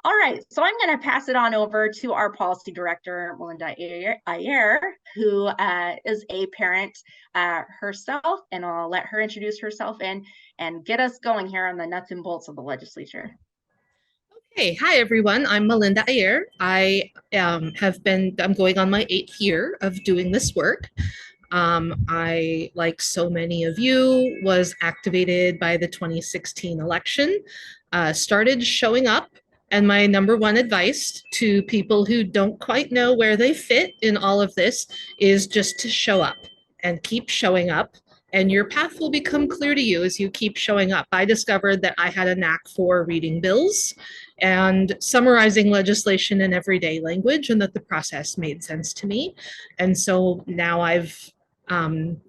All right, so I'm going to pass it on over to our policy director, Melinda Ayer, who is a parent herself, and I'll let her introduce herself and get us going here on the nuts and bolts of the legislature. Hey, hi everyone. I'm Melinda Ayer. I'm going on my 8th year of doing this work. I, like so many of you, was activated by the 2016 election, started showing up, and my number one advice to people who don't quite know where they fit in all of this is just to show up and keep showing up. And your path will become clear to you as you keep showing up. I discovered that I had a knack for reading bills and summarizing legislation in everyday language, and that the process made sense to me. And so now I've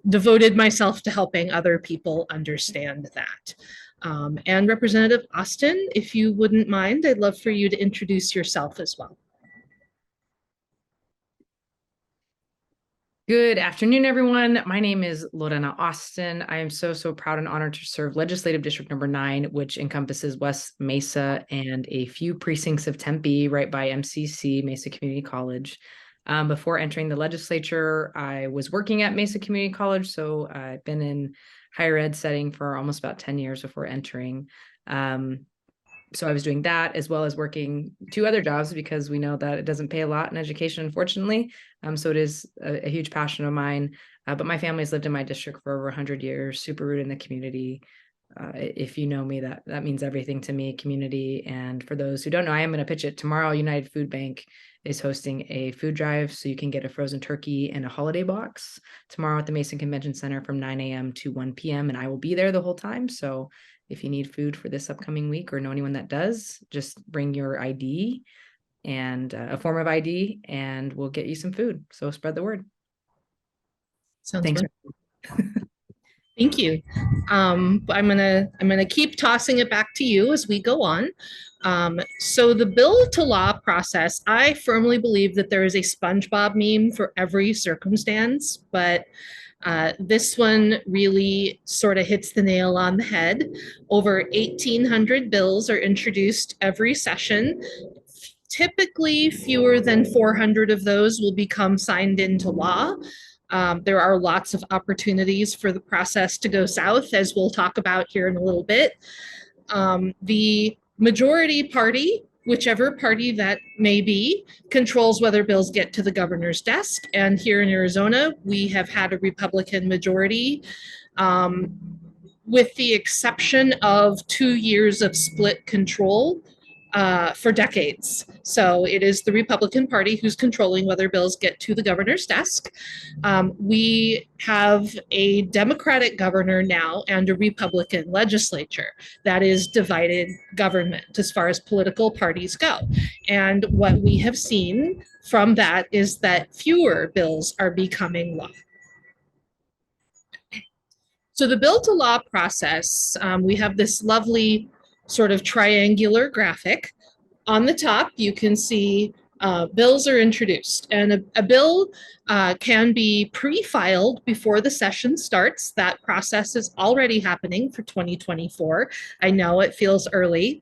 devoted myself to helping other people understand that. And Representative Austin, if you wouldn't mind, I'd love for you to introduce yourself as well. Good afternoon, everyone. My name is Lorena Austin. I am so proud and honored to serve Legislative District Number 9, which encompasses West Mesa and a few precincts of Tempe, right by MCC, Mesa Community College. Before entering the legislature, I was working at Mesa Community College, so I've been in higher ed setting for almost about 10 years before entering. So I was doing that as well as working 2 other jobs, because we know that it doesn't pay a lot in education, unfortunately. So it is a huge passion of mine. But my family's lived in my district for over 100 years, super rooted in the community. If you know me, that means everything to me, community. And for those who don't know, I am going to pitch it tomorrow. United Food Bank is hosting a food drive, so you can get a frozen turkey and a holiday box tomorrow at the Mason Convention Center from 9 a.m. to 1 p.m. And I will be there the whole time. So if you need food for this upcoming week or know anyone that does, just bring your ID and a form of ID, and we'll get you some food. So spread the word. Sounds Thanks. Thank you. I'm gonna keep tossing it back to you as we go on. So the bill to law process, I firmly believe that there is a SpongeBob meme for every circumstance, but this one really sort of hits the nail on the head. Over 1,800 bills are introduced every session. Typically, fewer than 400 of those will become signed into law. There are lots of opportunities for the process to go south, as we'll talk about here in a little bit. The majority party, whichever party that may be, controls whether bills get to the governor's desk. And here in Arizona, we have had a Republican majority, with the exception of 2 years of split control for decades. So it is the Republican Party who's controlling whether bills get to the governor's desk. We have a Democratic governor now and a Republican legislature. That is divided government as far as political parties go. And what we have seen from that is that fewer bills are becoming law. So the bill to law process, we have this lovely sort of triangular graphic. On the top, you can see bills are introduced, and a bill can be pre-filed before the session starts. That process is already happening for 2024. I know it feels early,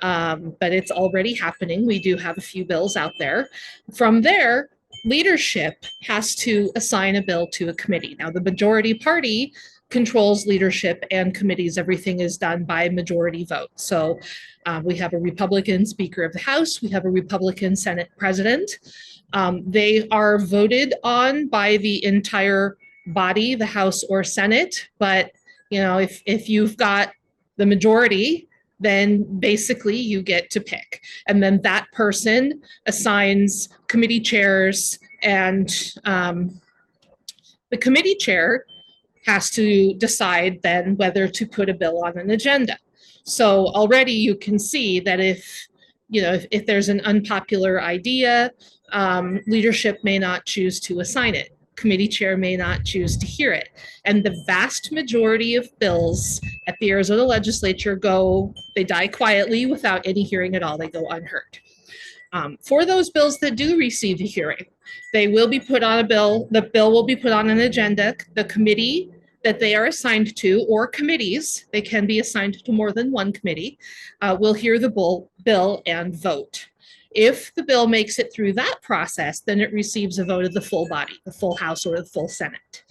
but it's already happening. We do have a few bills out there. From there, leadership has to assign a bill to a committee. Now, the majority party controls leadership and committees. Everything is done by majority vote. So we have a Republican Speaker of the House. We have a Republican Senate President. They are voted on by the entire body, the House or Senate. But you know, if you've got the majority, then basically you get to pick. And then that person assigns committee chairs, and the committee chair has to decide then whether to put a bill on an agenda. So already you can see that if there's an unpopular idea, leadership may not choose to assign it. Committee chair may not choose to hear it. And the vast majority of bills at the Arizona legislature they die quietly without any hearing at all. They go unheard. For those bills that do receive a hearing, they will be put on a bill. The bill will be put on an agenda. The committee that they are assigned to, or committees, they can be assigned to more than one committee, will hear the bill and vote. If the bill makes it through that process, then it receives a vote of the full body, the full House or the full Senate.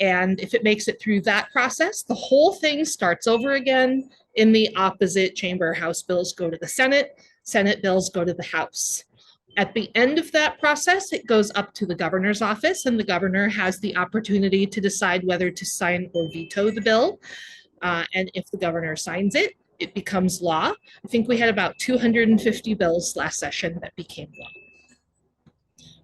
And if it makes it through that process, the whole thing starts over again in the opposite chamber. House bills go to the Senate, Senate bills go to the House. At the end of that process, it goes up to the governor's office, and the governor has the opportunity to decide whether to sign or veto the bill. And if the governor signs it, it becomes law. I think we had about 250 bills last session that became law.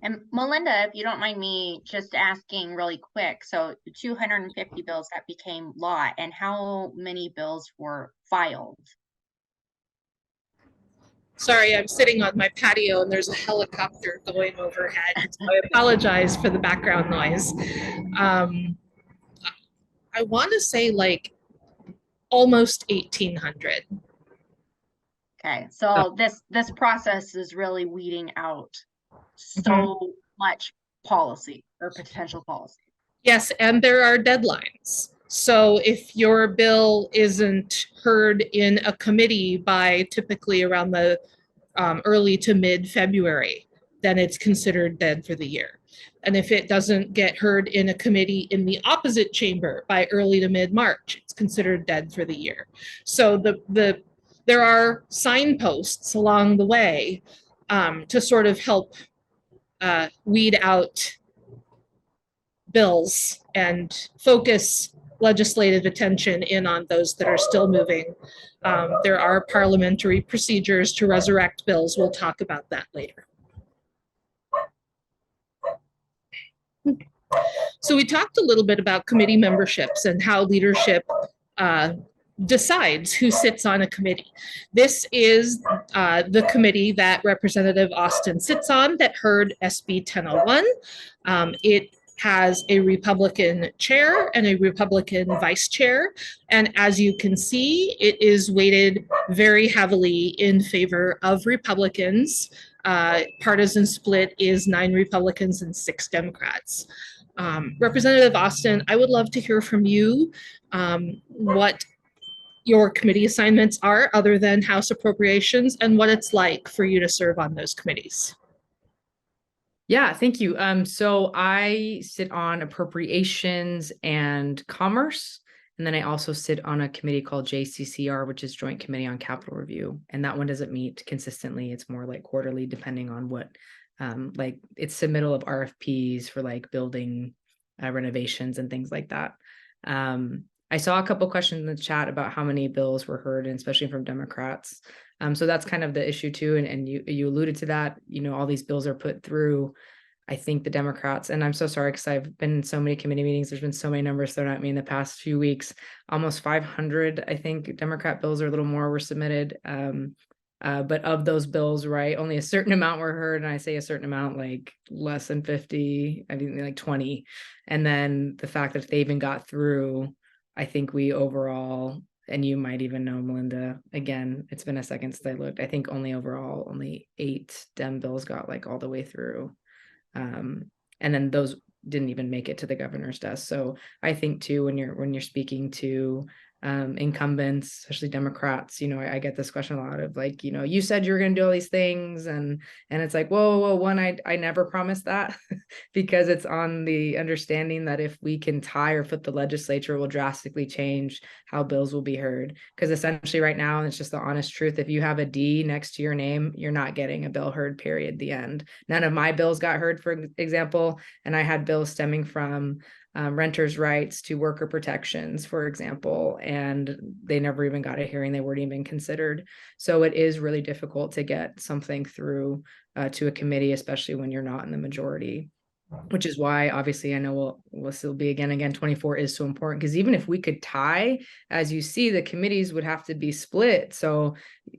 And Melinda, if you don't mind me just asking really quick, so 250 bills that became law, and how many bills were filed? Sorry, I'm sitting on my patio and there's a helicopter going overhead. So I apologize for the background noise. I want to say like almost 1,800. Okay, so this process is really weeding out so much policy or potential policy. Yes, and there are deadlines. So if your bill isn't heard in a committee by typically around the early to mid-February, then it's considered dead for the year. And if it doesn't get heard in a committee in the opposite chamber by early to mid-March, it's considered dead for the year. So there are signposts along the way to sort of help weed out bills and focus legislative attention in on those that are still moving. There are parliamentary procedures to resurrect bills. We'll talk about that later. So we talked a little bit about committee memberships and how leadership decides who sits on a committee. This is the committee that Representative Austin sits on that heard SB 1001. It has a Republican chair and a Republican vice chair. And as you can see, it is weighted very heavily in favor of Republicans. Partisan split is 9 Republicans and 6 Democrats. Representative Austin, I would love to hear from you what your committee assignments are other than House Appropriations and what it's like for you to serve on those committees. Yeah, thank you. So I sit on Appropriations and Commerce, and then I also sit on a committee called JCCR, which is Joint Committee on Capital Review. And that one doesn't meet consistently. It's more like quarterly, depending on what, like it's submittal of RFPs for like building renovations and things like that. I saw a couple questions in the chat about how many bills were heard, and especially from Democrats. So that's kind of the issue too. And you alluded to that, you know, all these bills are put through, I think the Democrats, and I'm so sorry because I've been in so many committee meetings. There's been so many numbers thrown at me in the past few weeks, almost 500, I think Democrat bills or a little more were submitted. But of those bills, right, only a certain amount were heard. And I say a certain amount, like less than 50, I think like 20. And then the fact that they even got through, I think we overall, and you might even know, Melinda, again, it's been a second since I looked. I think only 8 Dem bills got like all the way through. And then those didn't even make it to the governor's desk. So I think too, when you're speaking to incumbents, especially Democrats, you know, I get this question a lot of like, you know, you said you were going to do all these things, and it's like, whoa, one, I never promised that because it's on the understanding that if we can tie or flip the legislature, will drastically change how bills will be heard. Because essentially right now, and it's just the honest truth, if you have a D next to your name, you're not getting a bill heard, period, the end. None of my bills got heard, for example, and I had bills stemming from renters' rights to worker protections, for example, and they never even got a hearing. They weren't even considered. So it is really difficult to get something through to a committee, especially when you're not in the majority, which is why obviously I know we'll still be again 24 is so important, because even if we could tie, as you see, the committees would have to be split. So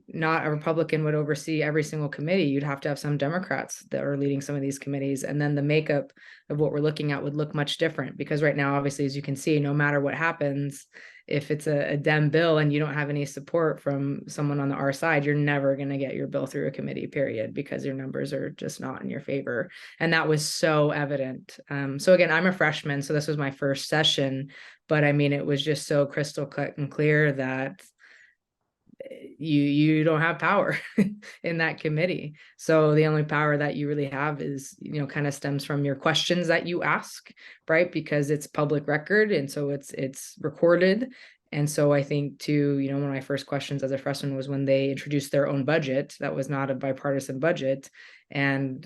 not a Republican would oversee every single committee. You'd have to have some Democrats that are leading some of these committees, and then the makeup of what we're looking at would look much different, because right now, obviously, as you can see, no matter what happens, if it's a Dem bill and you don't have any support from someone on our side, you're never going to get your bill through a committee, period, because your numbers are just not in your favor. And that was so evident. So again, I'm a freshman, so this was my first session, but I mean, it was just so crystal cut and clear that you don't have power in that committee. So the only power that you really have is, kind of stems from your questions that you ask, right? Because it's public record, and so it's recorded. And so I think too, one of my first questions as a freshman was when they introduced their own budget that was not a bipartisan budget. And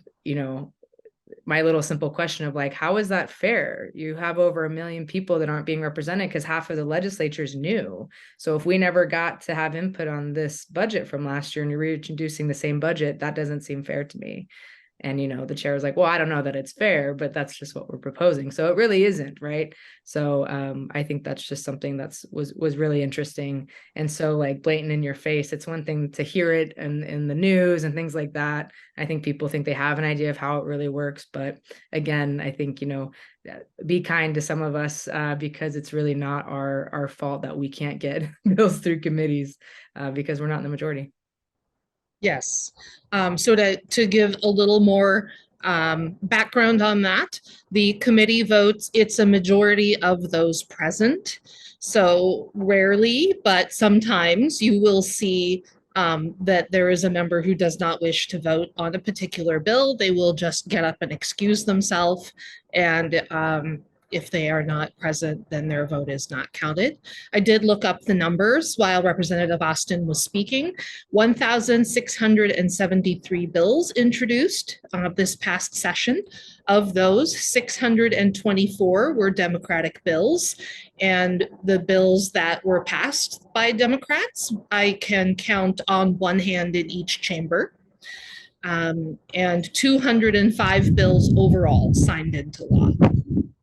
my little simple question of like, how is that fair? You have over 1 million people that aren't being represented because half of the legislature is new. So if we never got to have input on this budget from last year and you're reintroducing the same budget, that doesn't seem fair to me. And, the chair was like, well, I don't know that it's fair, but that's just what we're proposing. So it really isn't, right? So I think that's just something was really interesting. And so like blatant in your face, it's one thing to hear it in the news and things like that. I think people think they have an idea of how it really works. But again, I think, be kind to some of us because it's really not our fault that we can't get bills through committees because we're not in the majority. Yes. So to give a little more background on that, the committee votes, it's a majority of those present. So rarely, but sometimes you will see that there is a member who does not wish to vote on a particular bill. They will just get up and excuse themselves, and if they are not present, then their vote is not counted. I did look up the numbers while Representative Austin was speaking. 1,673 bills introduced this past session. Of those, 624 were Democratic bills, and the bills that were passed by Democrats, I can count on one hand in each chamber. And 205 bills overall signed into law.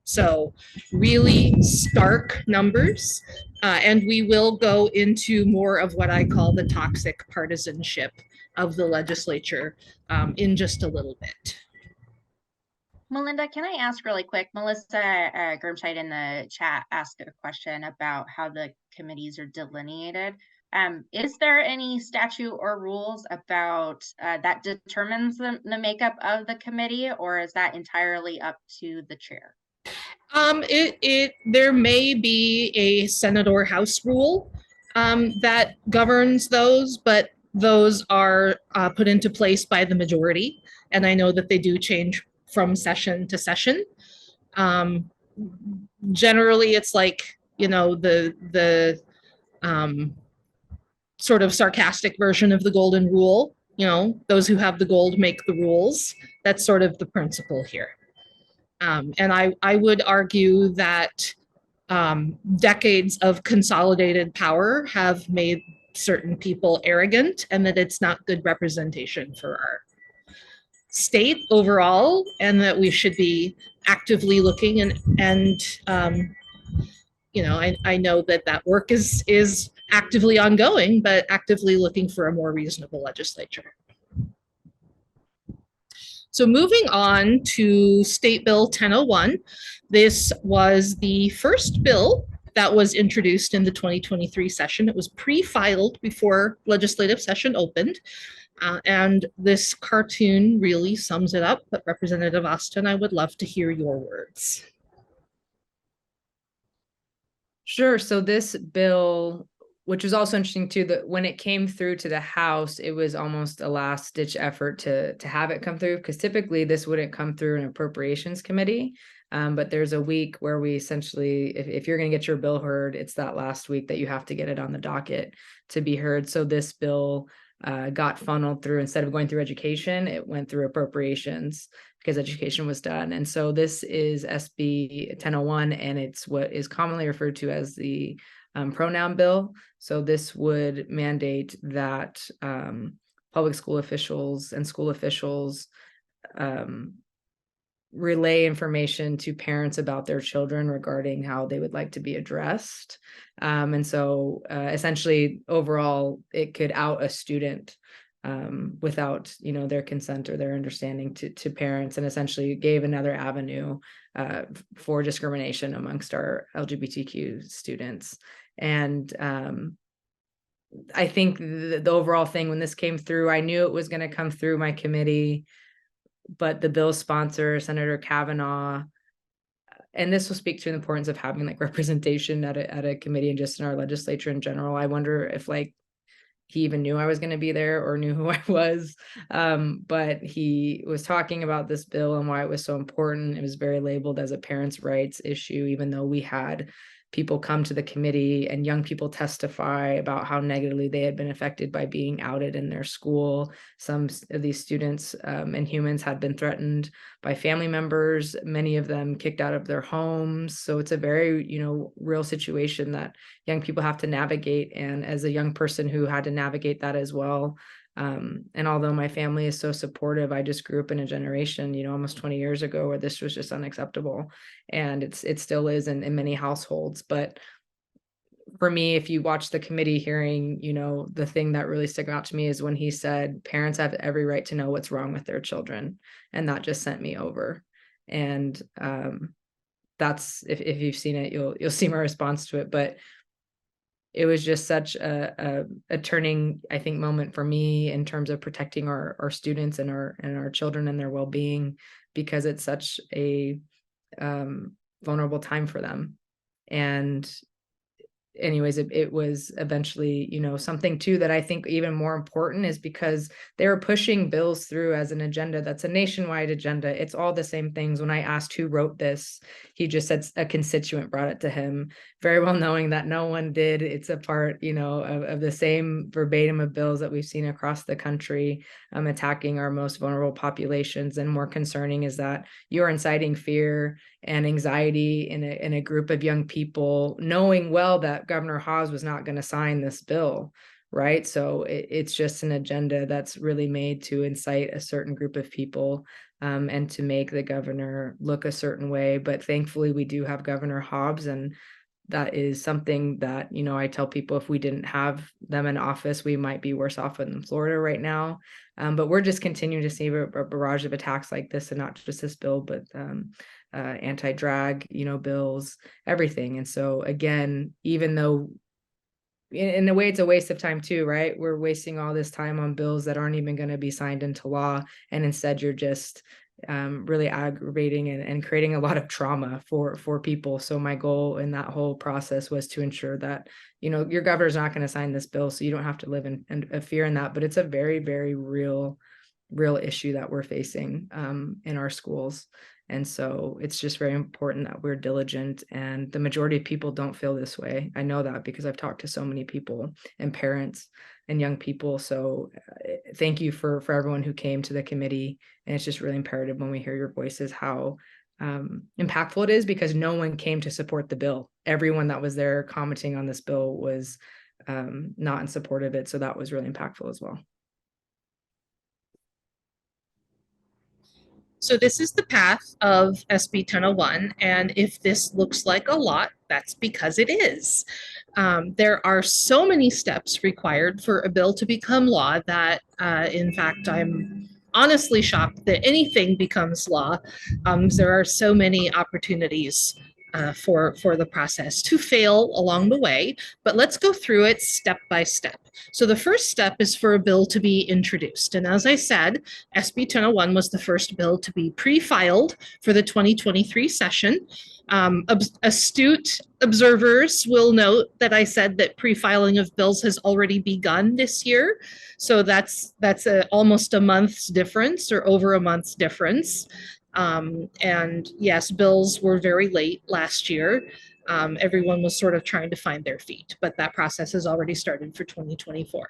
So really stark numbers. And we will go into more of what I call the toxic partisanship of the legislature in just a little bit. Melinda, can I ask really quick? Melissa Grimscheid in the chat asked a question about how the committees are delineated. Is there any statute or rules about that determines the makeup of the committee, or is that entirely up to the chair? There may be a Senate or House rule that governs those, but those are put into place by the majority. And I know that they do change from session to session. Generally, it's like, the sort of sarcastic version of the golden rule. Those who have the gold make the rules. That's sort of the principle here. And I would argue that decades of consolidated power have made certain people arrogant, and that it's not good representation for our state overall, and that we should be actively looking and I know that work is actively ongoing, but actively looking for a more reasonable legislature. So moving on to State Bill 1001, this was the first bill that was introduced in the 2023 session. It was pre-filed before legislative session opened. And this cartoon really sums it up. But Representative Austin, I would love to hear your words. Sure. So this bill, which was also interesting too, that when it came through to the House, it was almost a last ditch effort to have it come through, because typically this wouldn't come through an appropriations committee. But there's a week where we essentially, if you're going to get your bill heard, it's that last week that you have to get it on the docket to be heard. So this bill got funneled through, instead of going through education, it went through appropriations because education was done. And so this is SB 1001, and it's what is commonly referred to as the pronoun bill. So this would mandate that public school officials and school officials relay information to parents about their children regarding how they would like to be addressed. And so essentially overall, it could out a student without, their consent or their understanding to parents, and essentially gave another avenue for discrimination amongst our LGBTQ students. And I think the overall thing when this came through, I knew it was going to come through my committee, but the bill sponsor, Senator Kavanaugh, and this will speak to the importance of having like representation at a committee and just in our legislature in general. I wonder if like he even knew I was going to be there or knew who I was. But he was talking about this bill and why it was so important. It was very labeled as a parents' rights issue, even though we had people come to the committee and young people testify about how negatively they had been affected by being outed in their school. Some of these students and humans had been threatened by family members, many of them kicked out of their homes. So it's a very, real situation that young people have to navigate. And as a young person who had to navigate that as well, and although my family is so supportive, I just grew up in a generation, almost 20 years ago where this was just unacceptable. And it still is in many households. But for me, if you watch the committee hearing, the thing that really stuck out to me is when he said parents have every right to know what's wrong with their children. And that just sent me over. And that's, if you've seen it, you'll see my response to it. But it was just such a turning, I think, moment for me in terms of protecting our students and our children and their well-being, because it's such a vulnerable time for them. And anyways, it was eventually, something too that I think even more important is because they were pushing bills through as an agenda that's a nationwide agenda. It's all the same things. When I asked who wrote this, he just said a constituent brought it to him, very well knowing that no one did. It's a part, of the same verbatim of bills that we've seen across the country, attacking our most vulnerable populations. And more concerning is that you're inciting fear and anxiety in a group of young people, knowing well that Governor Hobbs was not going to sign this bill, right? So it's just an agenda that's really made to incite a certain group of people and to make the governor look a certain way. But thankfully, we do have Governor Hobbs, and that is something that, I tell people, if we didn't have them in office, we might be worse off in Florida right now. But we're just continuing to see a barrage of attacks like this, and not just this bill, but anti-drag, bills, everything. And so again, even though in a way it's a waste of time too, right? We're wasting all this time on bills that aren't even going to be signed into law. And instead you're just really aggravating and creating a lot of trauma for people. So my goal in that whole process was to ensure that, your governor's not going to sign this bill, so you don't have to live in fear in that. But it's a very, very real issue that we're facing in our schools. And so it's just very important that we're diligent, and the majority of people don't feel this way. I know that because I've talked to so many people and parents and young people. So thank you for everyone who came to the committee. And it's just really imperative when we hear your voices, how impactful it is, because no one came to support the bill. Everyone that was there commenting on this bill was not in support of it. So that was really impactful as well. So this is the path of SB 1001, and if this looks like a lot, that's because it is. There are so many steps required for a bill to become law that, in fact, I'm honestly shocked that anything becomes law. There are so many opportunities for the process to fail along the way, but let's go through it step by step. So the first step is for a bill to be introduced. And as I said, SB 1001 was the first bill to be pre-filed for the 2023 session. Astute observers will note that I said that pre-filing of bills has already begun this year. So that's almost a month's difference, or over a month's difference. And yes, bills were very late last year. Everyone was sort of trying to find their feet, but that process has already started for 2024.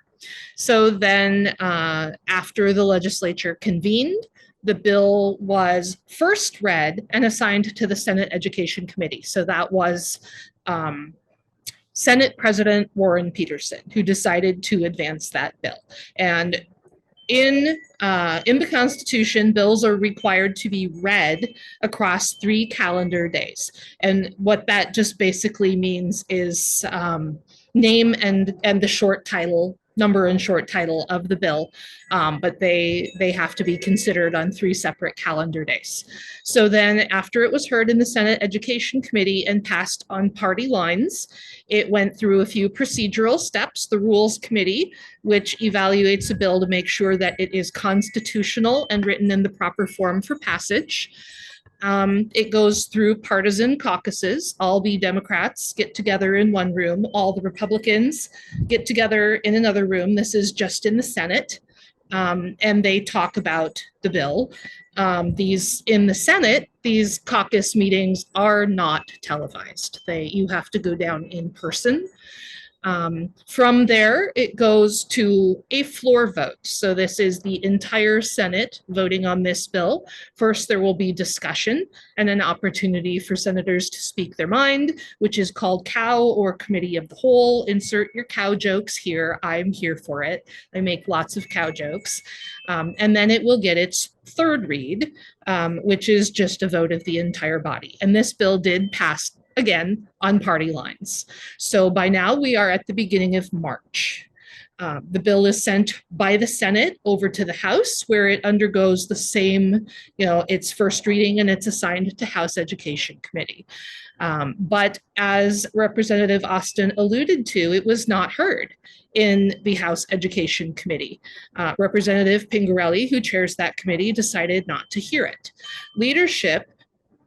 So then after the legislature convened, the bill was first read and assigned to the Senate Education Committee. So that was Senate President Warren Peterson who decided to advance that bill. And in the Constitution, bills are required to be read across 3 calendar days. And what that just basically means is name and the short title number and short title of the bill, but they have to be considered on 3 separate calendar days. So then after it was heard in the Senate Education Committee and passed on party lines, it went through a few procedural steps. The Rules Committee, which evaluates a bill to make sure that it is constitutional and written in the proper form for passage. It goes through partisan caucuses. All the Democrats get together in one room. All the Republicans get together in another room. This is just in the Senate. And they talk about the bill. In the Senate, these caucus meetings are not televised. You have to go down in person. From there, it goes to a floor vote. So this is the entire Senate voting on this bill. First, there will be discussion and an opportunity for senators to speak their mind, which is called cow or committee of the whole. Insert your cow jokes here. I'm here for it. I make lots of cow jokes. And then it will get its third read, which is just a vote of the entire body. And this bill did pass again on party lines. So by now we are at the beginning of March. The bill is sent by the Senate over to the House, where it undergoes the same, its first reading, and it's assigned to House Education Committee. But as Representative Austin alluded to, it was not heard in the House Education Committee. Representative Pingarelli, who chairs that committee, decided not to hear it. Leadership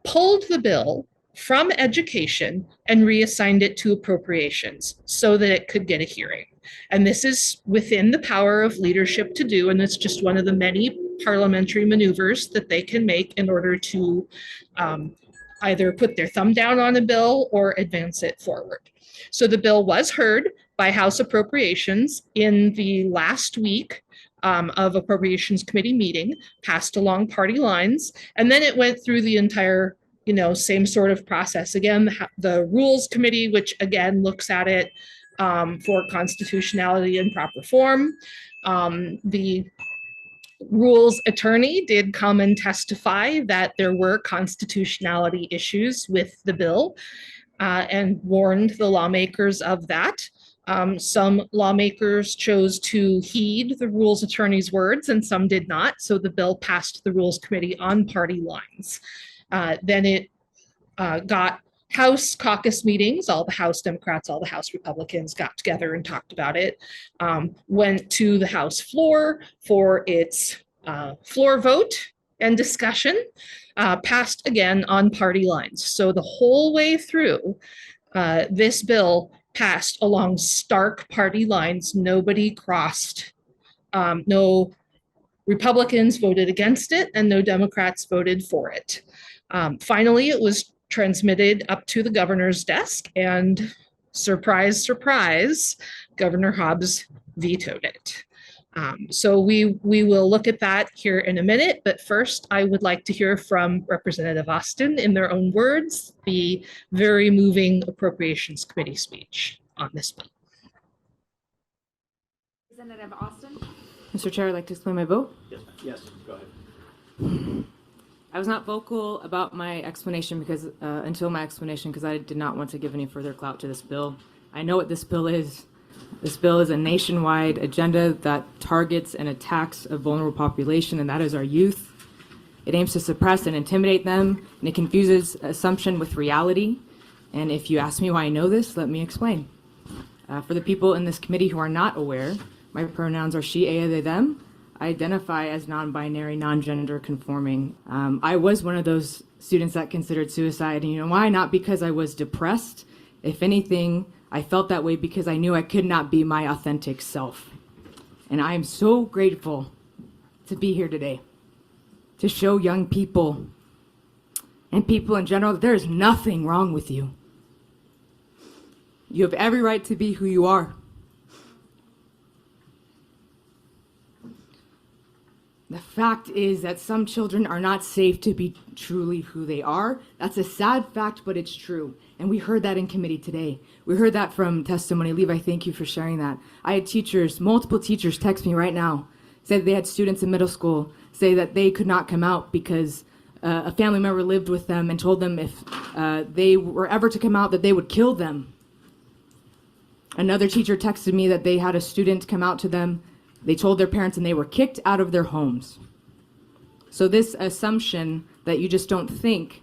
pulled the bill from education and reassigned it to appropriations so that it could get a hearing. And this is within the power of leadership to do, and it's just one of the many parliamentary maneuvers that they can make in order to either put their thumb down on a bill or advance it forward. So the bill was heard by House Appropriations in the last week of Appropriations Committee meeting, passed along party lines, and then it went through the entire same sort of process. Again, the Rules Committee, which again looks at it for constitutionality and proper form. The Rules Attorney did come and testify that there were constitutionality issues with the bill and warned the lawmakers of that. Some lawmakers chose to heed the Rules Attorney's words and some did not. So the bill passed the Rules Committee on party lines. Then it got House caucus meetings. All the House Democrats, all the House Republicans got together and talked about it. Went to the House floor for its floor vote and discussion. Passed again on party lines. So the whole way through, this bill passed along stark party lines. Nobody crossed. No Republicans voted against it and no Democrats voted for it. Finally, it was transmitted up to the governor's desk, and surprise, surprise, Governor Hobbs vetoed it. So we will look at that here in a minute, but first I would like to hear from Representative Austin in their own words, the very moving Appropriations Committee speech on this bill. Representative Austin. Mr. Chair, I'd like to explain my vote. Yes, go ahead. I was not vocal about my explanation because until my explanation because I did not want to give any further clout to this bill. I know what this bill is. This bill is a nationwide agenda that targets and attacks a vulnerable population, and that is our youth. It aims to suppress and intimidate them, and it confuses assumption with reality. And if you ask me why I know this, let me explain. For the people in this committee who are not aware, my pronouns are she, they, them. I identify as non-binary, non-gender conforming. I was one of those students that considered suicide, and you know why? Not because I was depressed. If anything, I felt that way because I knew I could not be my authentic self. And I am so grateful to be here today, to show young people and people in general that there is nothing wrong with you. You have every right to be who you are. The fact is that some children are not safe to be truly who they are. That's a sad fact, but it's true. And we heard that in committee today. We heard that from testimony. Levi, thank you for sharing that. I had teachers, multiple teachers text me right now, said they had students in middle school say that they could not come out because a family member lived with them and told them if they were ever to come out that they would kill them. Another teacher texted me that they had a student come out to them. They told their parents and they were kicked out of their homes. So this assumption that you just don't think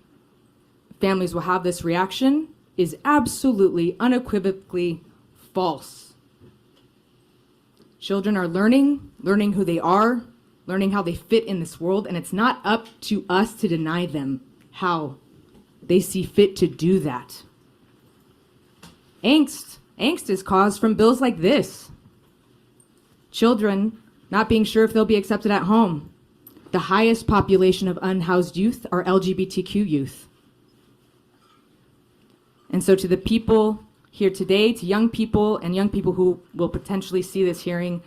families will have this reaction is absolutely, unequivocally false. Children are learning who they are, learning how they fit in this world, and it's not up to us to deny them how they see fit to do that. Angst is caused from bills like this. Children not being sure if they'll be accepted at home. The highest population of unhoused youth are LGBTQ youth. And so to the people here today, to young people and young people who will potentially see this hearing,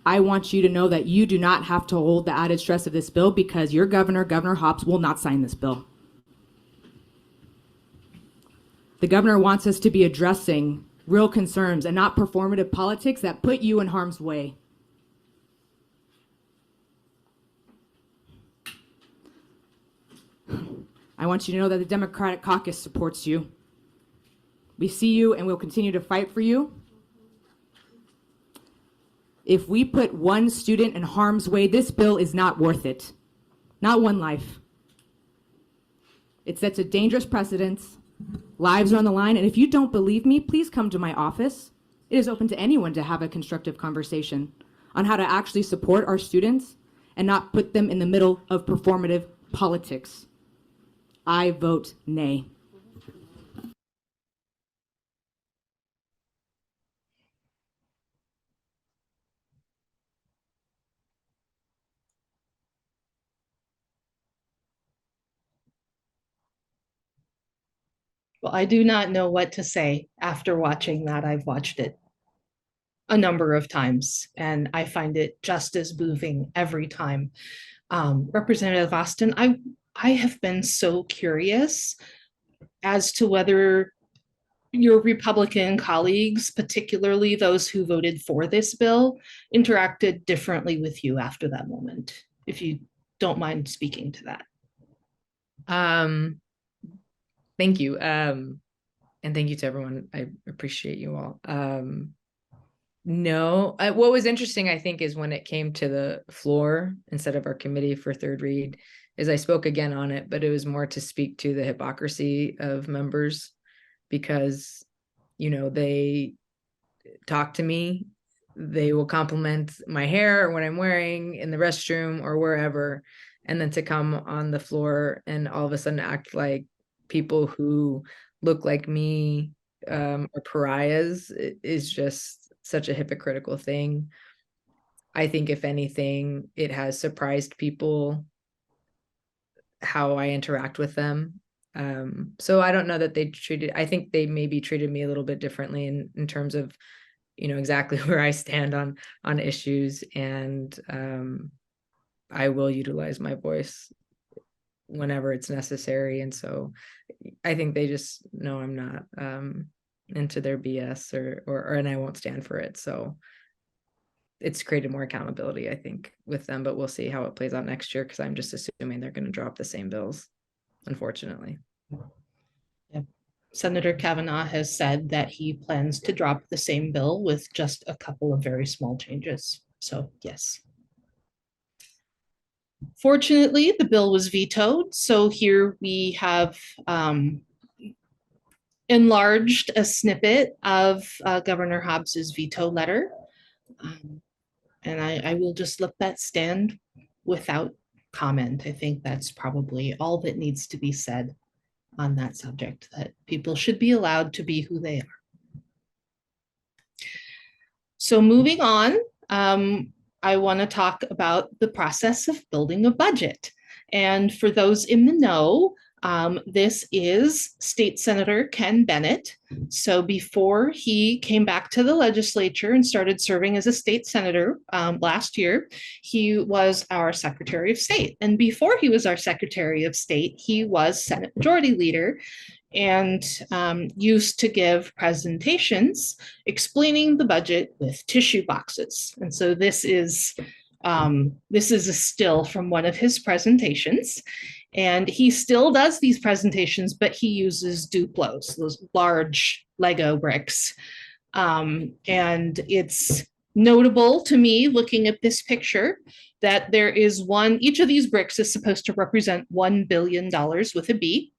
I want you to know that you do not have to hold the added stress of this bill because your governor, Governor Hobbs, will not sign this bill. The governor wants us to be addressing real concerns and not performative politics that put you in harm's way. I want you to know that the Democratic caucus supports you. We see you and we'll continue to fight for you. If we put one student in harm's way, this bill is not worth it. Not one life. It sets a dangerous precedent. Lives are on the line. And if you don't believe me, please come to my office. It is open to anyone to have a constructive conversation on how to actually support our students and not put them in the middle of performative politics. I vote nay. Well, I do not know what to say after watching that. I've watched it a number of times, and I find it just as moving every time. Representative Austin, I have been so curious as to whether your Republican colleagues, particularly those who voted for this bill, interacted differently with you after that moment, if you don't mind speaking to that. Thank you. And thank you to everyone. I appreciate you all. No, what was interesting, I think, is when it came to the floor instead of our committee for third read, is I spoke again on it, but it was more to speak to the hypocrisy of members because, you know, they talk to me, they will compliment my hair or what I'm wearing in the restroom or wherever, and then to come on the floor and all of a sudden act like people who look like me are pariahs is just such a hypocritical thing. I think if anything, it has surprised people how I interact with them. So I don't know that I think they maybe treated me a little bit differently in terms of, you know, exactly where I stand on issues. And I will utilize my voice whenever it's necessary. And so I think they just know I'm not into their BS and I won't stand for it. So it's created more accountability, I think, with them, but we'll see how it plays out next year because I'm just assuming they're going to drop the same bills, unfortunately. Yeah. Senator Kavanaugh has said that he plans to drop the same bill with just a couple of very small changes. So yes. Fortunately, the bill was vetoed. So here we have enlarged a snippet of Governor Hobbs's veto letter. And I will just let that stand without comment. I think that's probably all that needs to be said on that subject, that people should be allowed to be who they are. So moving on, I want to talk about the process of building a budget. And for those in the know, this is State Senator Ken Bennett. So before he came back to the legislature and started serving as a state senator last year, he was our Secretary of State. And before he was our Secretary of State, he was Senate Majority Leader and used to give presentations explaining the budget with tissue boxes. And so this is a still from one of his presentations. And he still does these presentations, but he uses Duplos, those large Lego bricks. And it's notable to me, looking at this picture, that there is each of these bricks is supposed to represent $1 billion with a B.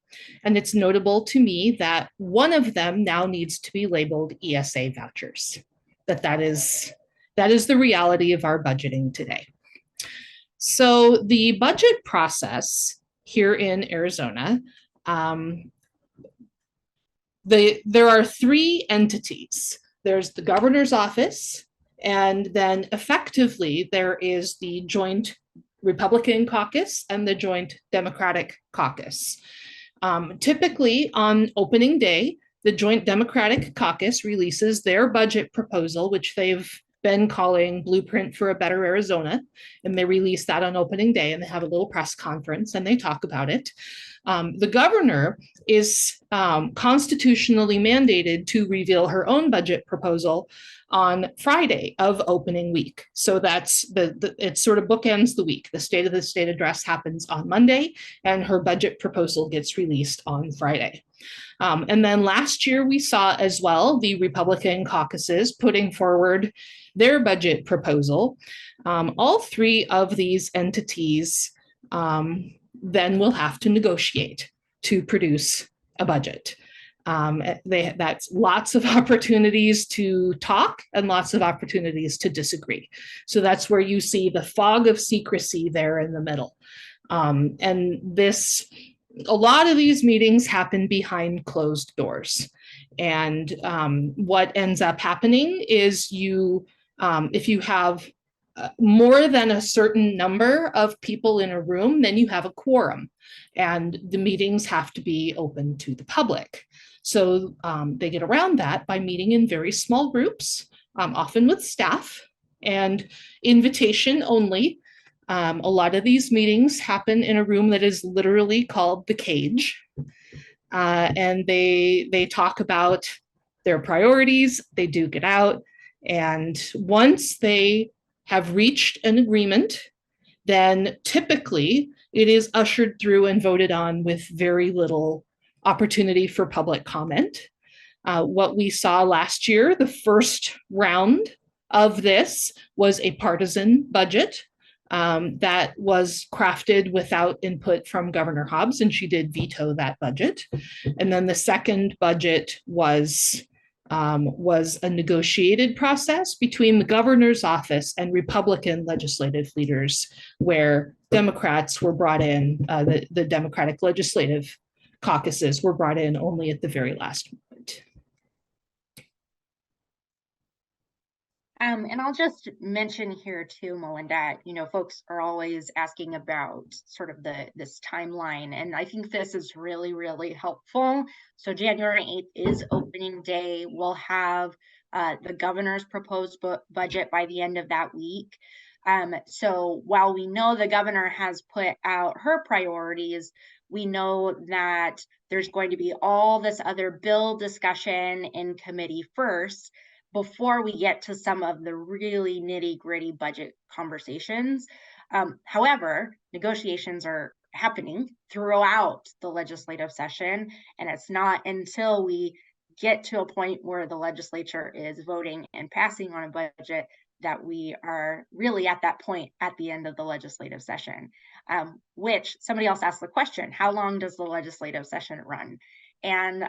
And it's notable to me that one of them now needs to be labeled ESA vouchers, that is the reality of our budgeting today. So the budget process here in Arizona, there are three entities. There's the governor's office, and then effectively there is the joint Republican caucus and the joint Democratic caucus. Typically on opening day, the joint Democratic caucus releases their budget proposal, which they've been calling Blueprint for a Better Arizona, and they release that on opening day, and they have a little press conference and they talk about it. The governor is constitutionally mandated to reveal her own budget proposal on Friday of opening week. So that's it sort of bookends the week. The State of the State address happens on Monday, and her budget proposal gets released on Friday. And then last year we saw as well the Republican caucuses putting forward their budget proposal. All three of these entities then will have to negotiate to produce a budget. That's lots of opportunities to talk and lots of opportunities to disagree. So that's where you see the fog of secrecy there in the middle. And a lot of these meetings happen behind closed doors. And what ends up happening is if you have more than a certain number of people in a room, then you have a quorum, and the meetings have to be open to the public. So they get around that by meeting in very small groups, often with staff, and invitation only. A lot of these meetings happen in a room that is literally called the cage. And they talk about their priorities, they duke it out. And once they have reached an agreement, then typically it is ushered through and voted on with very little opportunity for public comment. What we saw last year, the first round of this was a partisan budget that was crafted without input from Governor Hobbs, and she did veto that budget. And then the second budget was a negotiated process between the governor's office and Republican legislative leaders, where Democrats were brought in, the Democratic legislative caucuses were brought in only at the very last moment. And I'll just mention here too, Melinda, folks are always asking about sort of this timeline, and I think this is really, really helpful. So January 8th is opening day. We'll have the governor's proposed budget by the end of that week. So while we know the governor has put out her priorities, we know that there's going to be all this other bill discussion in committee first, before we get to some of the really nitty-gritty budget conversations. However, negotiations are happening throughout the legislative session, and it's not until we get to a point where the legislature is voting and passing on a budget that we are really at that point at the end of the legislative session, which somebody else asked the question, how long does the legislative session run? And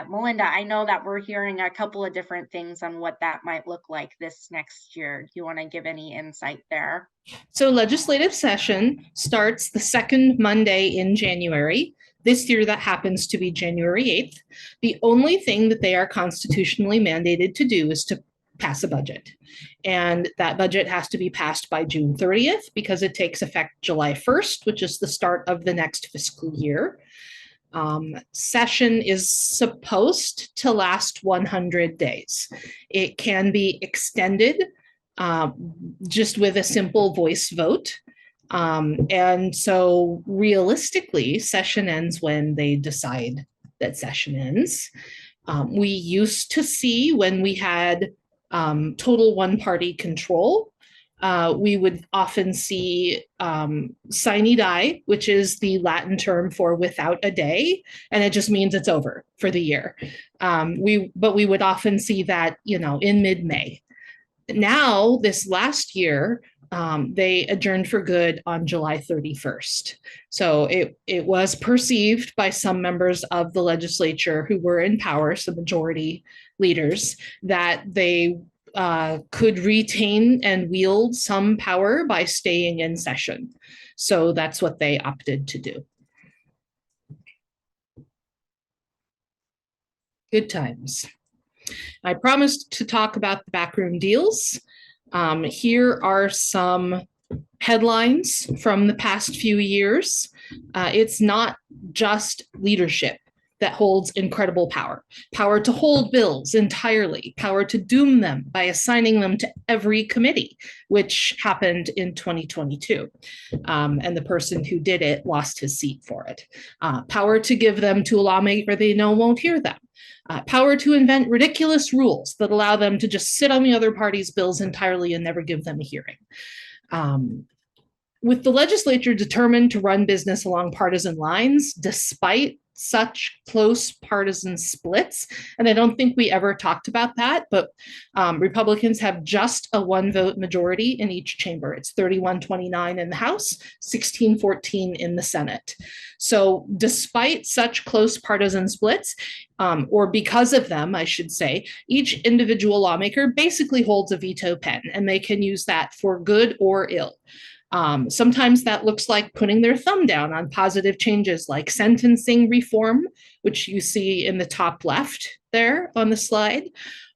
Melinda, I know that we're hearing a couple of different things on what that might look like this next year. Do you want to give any insight there? So legislative session starts the second Monday in January. This year that happens to be January 8th. The only thing that they are constitutionally mandated to do is to pass a budget. And that budget has to be passed by June 30th because it takes effect July 1st, which is the start of the next fiscal year. Session is supposed to last 100 days. It can be extended just with a simple voice vote. And so realistically, session ends when they decide that session ends. We used to see when we had total one-party control, we would often see sine die, which is the Latin term for without a day, and it just means it's over for the year. But we would often see that, in mid-May. Now, this last year, they adjourned for good on July 31st. So it was perceived by some members of the legislature who were in power, some majority leaders, that they could retain and wield some power by staying in session. So that's what they opted to do. Good times. I promised to talk about the backroom deals. Here are some headlines from the past few years. It's not just leadership that holds incredible power. Power to hold bills entirely, power to doom them by assigning them to every committee, which happened in 2022. And the person who did it lost his seat for it. Power to give them to a lawmaker they know won't hear them. Power to invent ridiculous rules that allow them to just sit on the other party's bills entirely and never give them a hearing. With the legislature determined to run business along partisan lines, despite such close partisan splits, and I don't think we ever talked about that, but Republicans have just a one-vote majority in each chamber. It's 31-29 in the House, 16-14 in the Senate. So despite such close partisan splits, or because of them, I should say, each individual lawmaker basically holds a veto pen, and they can use that for good or ill. Sometimes that looks like putting their thumb down on positive changes like sentencing reform, which you see in the top left there on the slide,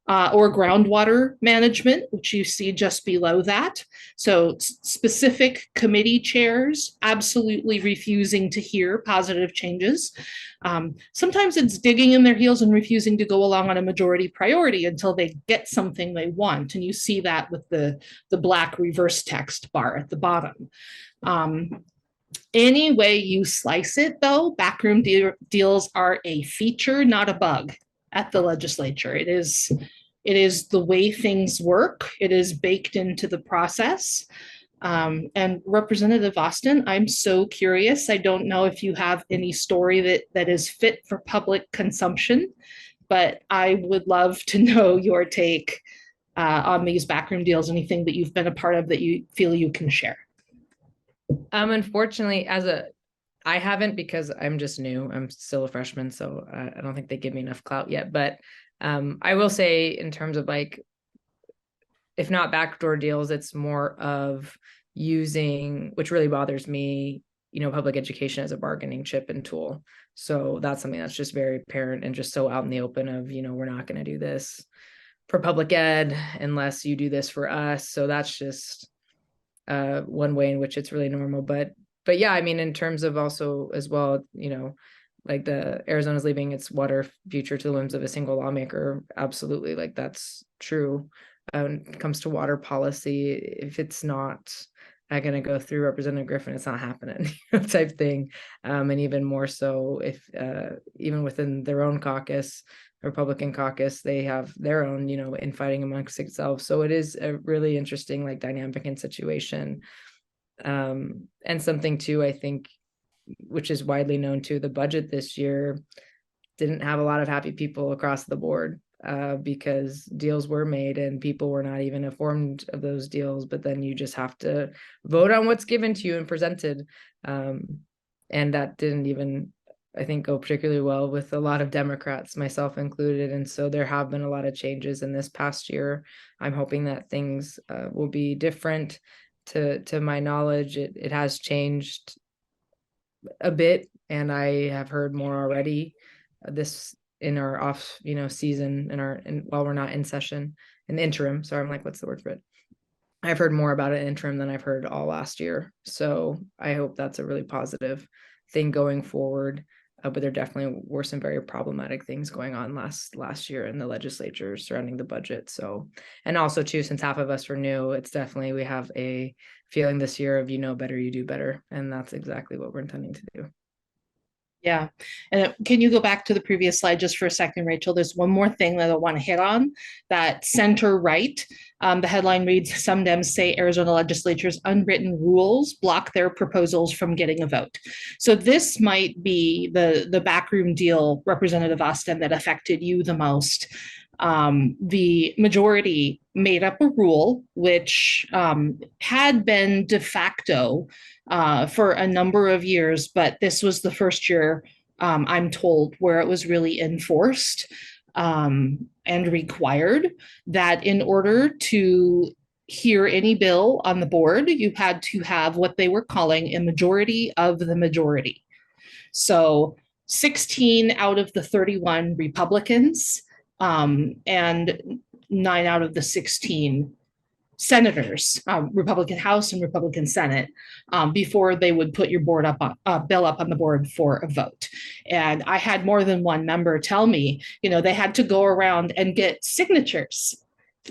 or groundwater management, which you see just below that. So specific committee chairs absolutely refusing to hear positive changes. Sometimes it's digging in their heels and refusing to go along on a majority priority until they get something they want. And you see that with the black reverse text bar at the bottom. Any way you slice it, though, backroom deals are a feature, not a bug at the legislature. It is the way things work. It is baked into the process. And Representative Austin, I'm so curious. I don't know if you have any story that is fit for public consumption, but I would love to know your take on these backroom deals, anything that you've been a part of that you feel you can share. Unfortunately, I haven't, because I'm just new. I'm still a freshman, so I don't think they give me enough clout yet. But I will say, in terms of if not backdoor deals, it's more of using, which really bothers me, public education as a bargaining chip and tool. So that's something that's just very apparent and just so out in the open of, we're not going to do this for public ed unless you do this for us. So that's just one way in which it's really normal. But yeah, I mean, in terms of also as well, like the Arizona's leaving its water future to the whims of a single lawmaker. Absolutely. Like that's true. When it comes to water policy, if it's not going to go through Representative Griffin, it's not happening type thing. And even more so if even within their own caucus, Republican caucus, they have their own, infighting amongst itself. So it is a really interesting dynamic and situation. And something too, I think, which is widely known too, the budget this year didn't have a lot of happy people across the board. Because deals were made and people were not even informed of those deals, but then you just have to vote on what's given to you and presented. And that didn't even, I think, go particularly well with a lot of Democrats, myself included. And so there have been a lot of changes in this past year. I'm hoping that things will be different. To my knowledge, it has changed a bit, and I have heard more already this in our off season, while we're not in session, in the interim. Sorry, I'm like, what's the word for it? I've heard more about it interim than I've heard all last year. So I hope that's a really positive thing going forward. But there definitely were some very problematic things going on last year in the legislature surrounding the budget. So, and also too, since half of us are new, it's definitely, we have a feeling this year of, better, you do better. And that's exactly what we're intending to do. Yeah. And can you go back to the previous slide just for a second, Rachel? There's one more thing that I want to hit on, that center right. The headline reads, "Some Dems say Arizona legislature's unwritten rules block their proposals from getting a vote." So this might be the backroom deal, Representative Austin, that affected you the most. The majority made up a rule which had been de facto for a number of years, but this was the first year, I'm told, where it was really enforced and required that in order to hear any bill on the board, you had to have what they were calling a majority of the majority. So 16 out of the 31 Republicans and 9 out of the 16 senators, Republican House and Republican Senate, before they would put your board up on, bill up on the board for a vote. And I had more than one member tell me, they had to go around and get signatures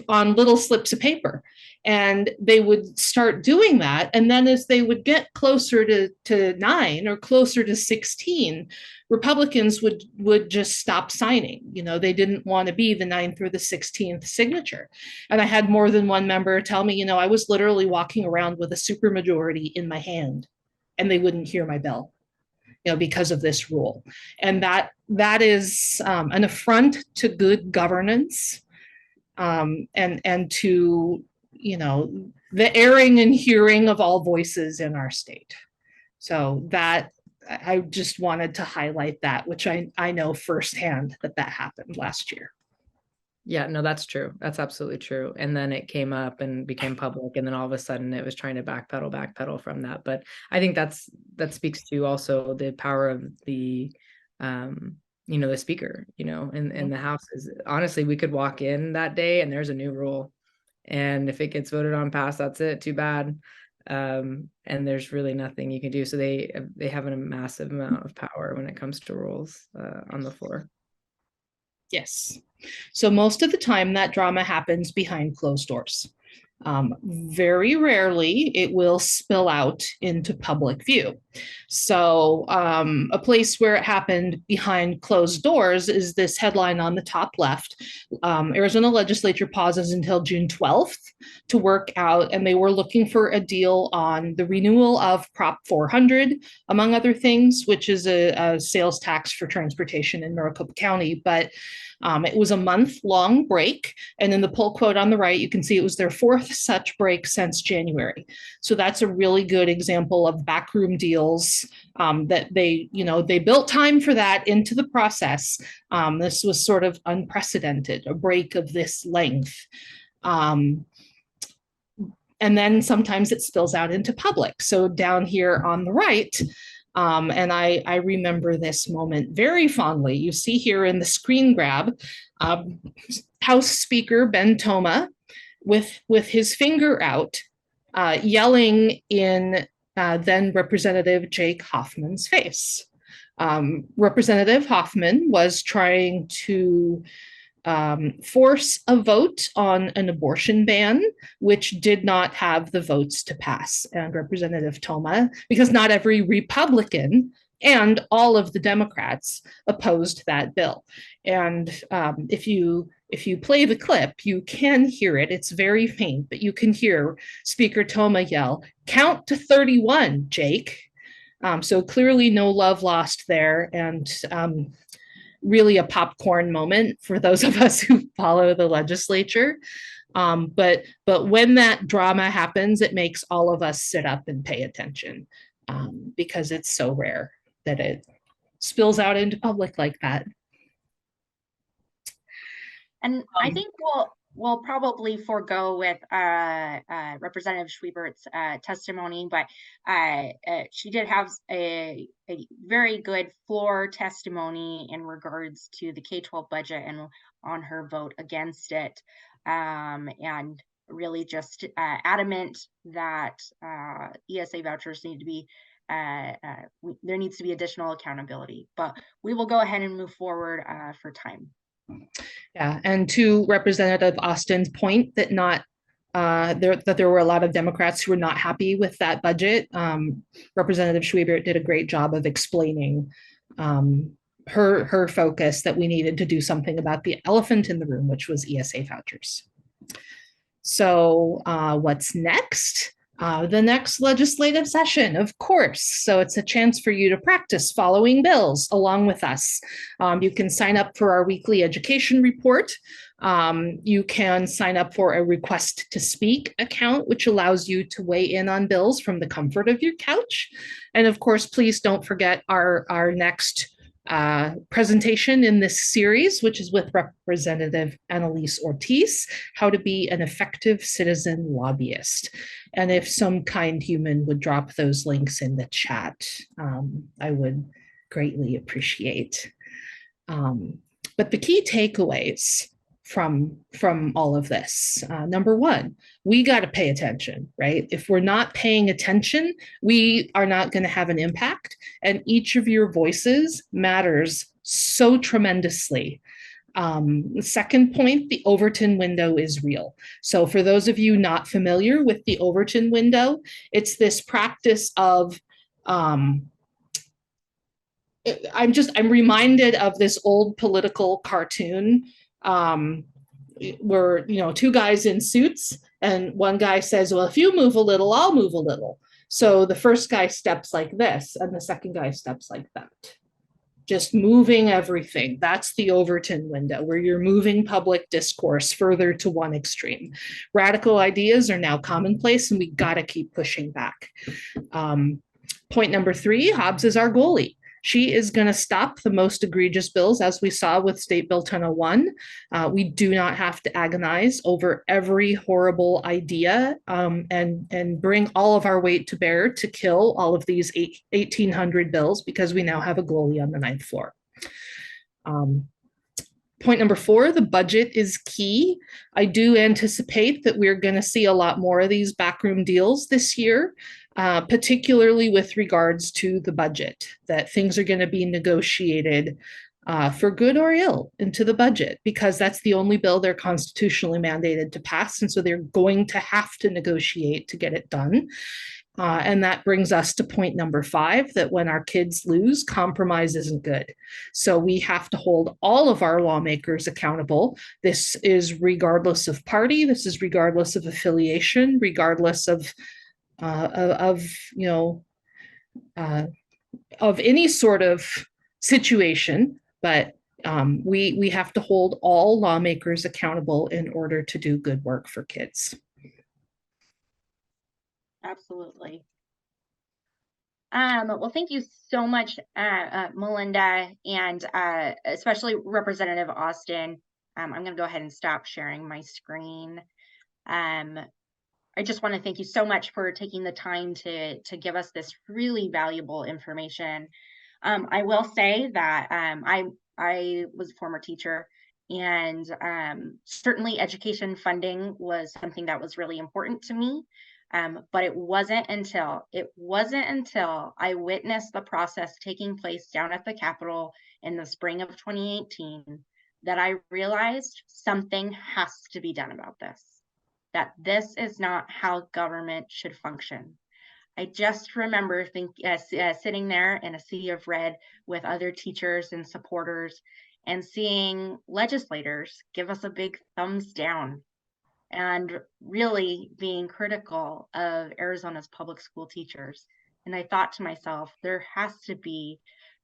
on little slips of paper. And they would start doing that. And then as they would get closer to 9 or closer to 16, Republicans would just stop signing. They didn't want to be the 9th or the 16th signature. And I had more than one member tell me, I was literally walking around with a supermajority in my hand and they wouldn't hear my bill, because of this rule. And that is an affront to good governance, and to the airing and hearing of all voices in our state. So that I just wanted to highlight that, which I know firsthand that happened last year. Yeah, no, that's true. That's absolutely true. And then it came up and became public, and then all of a sudden it was trying to backpedal from that. But I think that speaks to also the power of the the speaker, in the House. Is honestly, we could walk in that day and there's a new rule, and if it gets voted on passed, that's it, too bad. And there's really nothing you can do. So they have a massive amount of power when it comes to rules on the floor. Yes. So most of the time that drama happens behind closed doors. Very rarely it will spill out into public view. So a place where it happened behind closed doors is this headline on the top left. Arizona Legislature pauses until June 12th to work out, and they were looking for a deal on the renewal of Prop 400, among other things, which is a sales tax for transportation in Maricopa County. But it was a month-long break, and in the pull quote on the right, you can see it was their 4th such break since January. So that's a really good example of backroom deals that they built time for that into the process. This was sort of unprecedented, a break of this length. And then sometimes it spills out into public. So down here on the right, and I remember this moment very fondly. You see here in the screen grab, House Speaker Ben Toma with his finger out, yelling in then Representative Jake Hoffman's face. Representative Hoffman was trying to force a vote on an abortion ban, which did not have the votes to pass. And Representative Toma, because not every Republican and all of the Democrats opposed that bill. And if you play the clip, you can hear it. It's very faint, but you can hear Speaker Toma yell, "Count to 31, Jake." So clearly no love lost there. And really a popcorn moment for those of us who follow the legislature. But when that drama happens, it makes all of us sit up and pay attention, because it's so rare that it spills out into public like that. And I think we'll probably forego with Representative Schwiebert's testimony, but she did have a very good floor testimony in regards to the K-12 budget and on her vote against it, and really just adamant that ESA vouchers need to be, there needs to be additional accountability. But we will go ahead and move forward for time. Yeah, and to Representative Austin's point that there were a lot of Democrats who were not happy with that budget, Representative Schwiebert did a great job of explaining her focus that we needed to do something about the elephant in the room, which was ESA vouchers. So what's next? The next legislative session, of course. So it's a chance for you to practice following bills along with us. You can sign up for our weekly education report. You can sign up for a request to speak account, which allows you to weigh in on bills from the comfort of your couch. And of course, please don't forget our next presentation in this series, which is with Representative Annalise Ortiz, how to be an effective citizen lobbyist. And if some kind human would drop those links in the chat, I would greatly appreciate. But the key takeaways from all of this, number one, we got to pay attention, right? If we're not paying attention, we are not going to have an impact, and each of your voices matters so tremendously. The second point, the Overton window is real. So for those of you not familiar with the Overton window, it's this practice of I'm reminded of this old political cartoon where, two guys in suits, and one guy says, well, if you move a little, I'll move a little. So the first guy steps like this, and the second guy steps like that. Just moving everything. That's the Overton window, where you're moving public discourse further to one extreme. Radical ideas are now commonplace, and we got to keep pushing back. Point number 3, Hobbs is our goalie. She is going to stop the most egregious bills, as we saw with State Bill 1001. We do not have to agonize over every horrible idea and bring all of our weight to bear to kill all of these 1,800 bills, because we now have a goalie on the 9th floor. Point number 4, the budget is key. I do anticipate that we're going to see a lot more of these backroom deals this year. Particularly with regards to the budget, that things are going to be negotiated for good or ill into the budget, because that's the only bill they're constitutionally mandated to pass. And so they're going to have to negotiate to get it done. And that brings us to point number 5, that when our kids lose, compromise isn't good. So we have to hold all of our lawmakers accountable. This is regardless of party. This is regardless of affiliation, regardless of any sort of situation, but we have to hold all lawmakers accountable in order to do good work for kids. Absolutely. Well, thank you so much, Melinda, and especially Representative Austin. I'm going to go ahead and stop sharing my screen. I just want to thank you so much for taking the time to give us this really valuable information. I will say that I was a former teacher, and certainly education funding was something that was really important to me. But it wasn't until I witnessed the process taking place down at the Capitol in the spring of 2018 that I realized something has to be done about this. That this is not how government should function. I just remember sitting there in a sea of red with other teachers and supporters and seeing legislators give us a big thumbs down and really being critical of Arizona's public school teachers. And I thought to myself, there has to be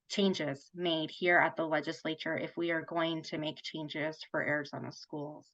changes made here at the legislature if we are going to make changes for Arizona schools.